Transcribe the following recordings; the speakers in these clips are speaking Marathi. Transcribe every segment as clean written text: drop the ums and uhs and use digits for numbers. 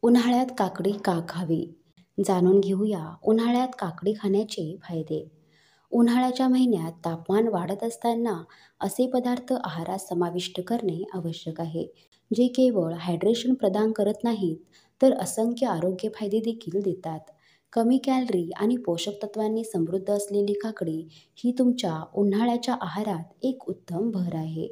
उन्हाळ्यात काकडी का खावी? जाणून घेऊया उन्हाळ्यात काकडी खाण्याचे फायदे. उन्हाळ्याच्या महिन्यात तापमान वाढत असताना असे पदार्थ आहारात समाविष्ट करणे आवश्यक आहे, जे केवळ हायड्रेशन प्रदान करत नाहीत, तर असंख्य आरोग्य फायदे देखील देतात. कमी कॅलरी आणि पोषक तत्वांनी समृद्ध असलेली काकडी ही तुमच्या उन्हाळ्याच्या आहारात एक उत्तम भर आहे.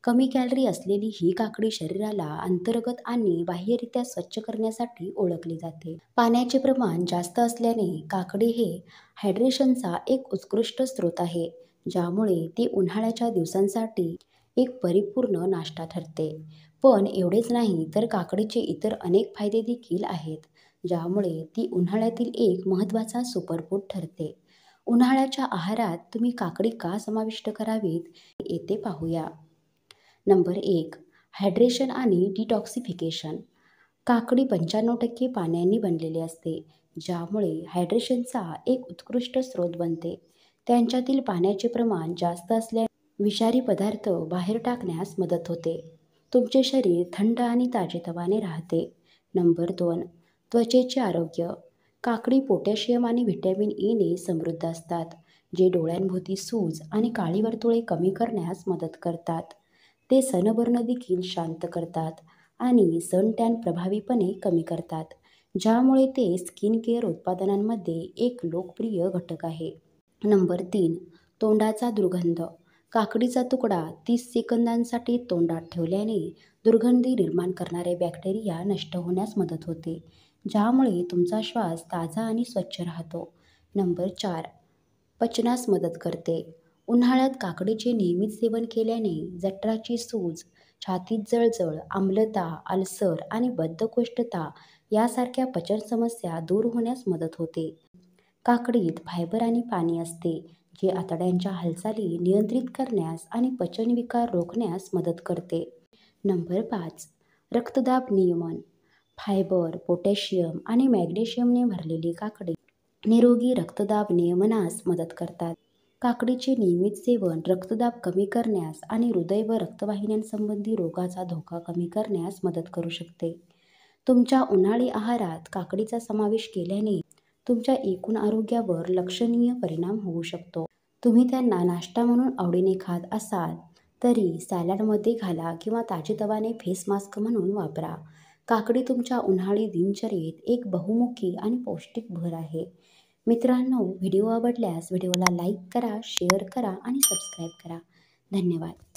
कमी कॅलरी असलेली ही काकडी शरीराला अंतर्गत आणि बाह्यरित्या स्वच्छ करण्यासाठी ओळखली जाते. पाण्याचे प्रमाण जास्त असल्याने काकडी हे हायड्रेशनचा एक उत्कृष्ट स्रोत आहे, ज्यामुळे ती उन्हाळ्याच्या दिवसांसाठी एक परिपूर्ण नाश्ता ठरते. पण एवढेच नाही, तर काकडीचे इतर अनेक फायदे देखील आहेत, ज्यामुळे ती उन्हाळ्यातील एक महत्त्वाचा सुपरफूड ठरते. उन्हाळ्याच्या आहारात तुम्ही काकडी का समाविष्ट करावीत, येथे पाहूया. नंबर 1. हायड्रेशन आणि डिटॉक्सिफिकेशन. काकडी 95% पाण्याने बनलेली असते, ज्यामुळे हायड्रेशनचा एक उत्कृष्ट स्रोत बनते. त्यांच्यातील पाण्याचे प्रमाण जास्त असल्याने विषारी पदार्थ बाहेर टाकण्यास मदत होते. तुमचे शरीर थंड आणि ताजेतवाने राहते. नंबर 2. त्वचेचे आरोग्य. काकडी पोटॅशियम आणि व्हिटॅमिन ईने समृद्ध असतात, जे डोळ्यांभोवती सूज आणि काळी वर्तुळे कमी करण्यास मदत करतात. ते सनबर्न देखील शांत करतात आणि सन टॅन प्रभावीपणे कमी करतात, ज्यामुळे ते स्किन केअर उत्पादनांमध्ये एक लोकप्रिय घटक आहे. नंबर 3. तोंडाचा दुर्गंध. काकडीचा तुकडा 30 सेकंदांसाठी तोंडात ठेवल्याने दुर्गंधी निर्माण करणारे बॅक्टेरिया नष्ट होण्यास मदत होते, ज्यामुळे तुमचा श्वास ताजा आणि स्वच्छ राहतो. नंबर 4. पचनास मदत करते. उन्हाळ्यात काकडीचे नियमित सेवन केल्याने जठराची सूज, छातीत जळजळ, आम्लता, अल्सर आणि बद्धकोष्ठता यासारख्या पचन समस्या दूर होण्यास मदत होते. काकडीत फायबर आणि पाणी असते, जे आतड्यांच्या हालचाली नियंत्रित करण्यास आणि पचनविकार रोखण्यास मदत करते. नंबर 5. रक्तदाब नियमन. फायबर, पोटॅशियम आणि मॅग्नेशियमने भरलेली काकडी निरोगी रक्तदाब नियमनास मदत करतात. काकडीचे नियमित सेवन रक्तदाब कमी करण्यास आणि हृदय व रक्तवाहिन्यांसंबंधी रोगाचा धोका कमी करण्यास मदत करू शकते. तुमच्या उन्हाळी आहारात काकडीचा समावेश केल्याने तुमच्या एकूण आरोग्यावर लक्षणीय परिणाम होऊ शकतो. तुम्ही त्यांना नाश्ता म्हणून आवडीने खात असाल तरी सॅलडमध्ये घाला किंवा ताजेतवाने फेस मास्क म्हणून वापरा. काकडी तुमच्या उन्हाळी दिनचर्येत एक बहुमुखी आणि पौष्टिक भर आहे. मित्रांनो, व्हिडिओ आवडल्यास व्हिडिओला लाईक करा, शेअर करा आणि सबस्क्राईब करा. धन्यवाद.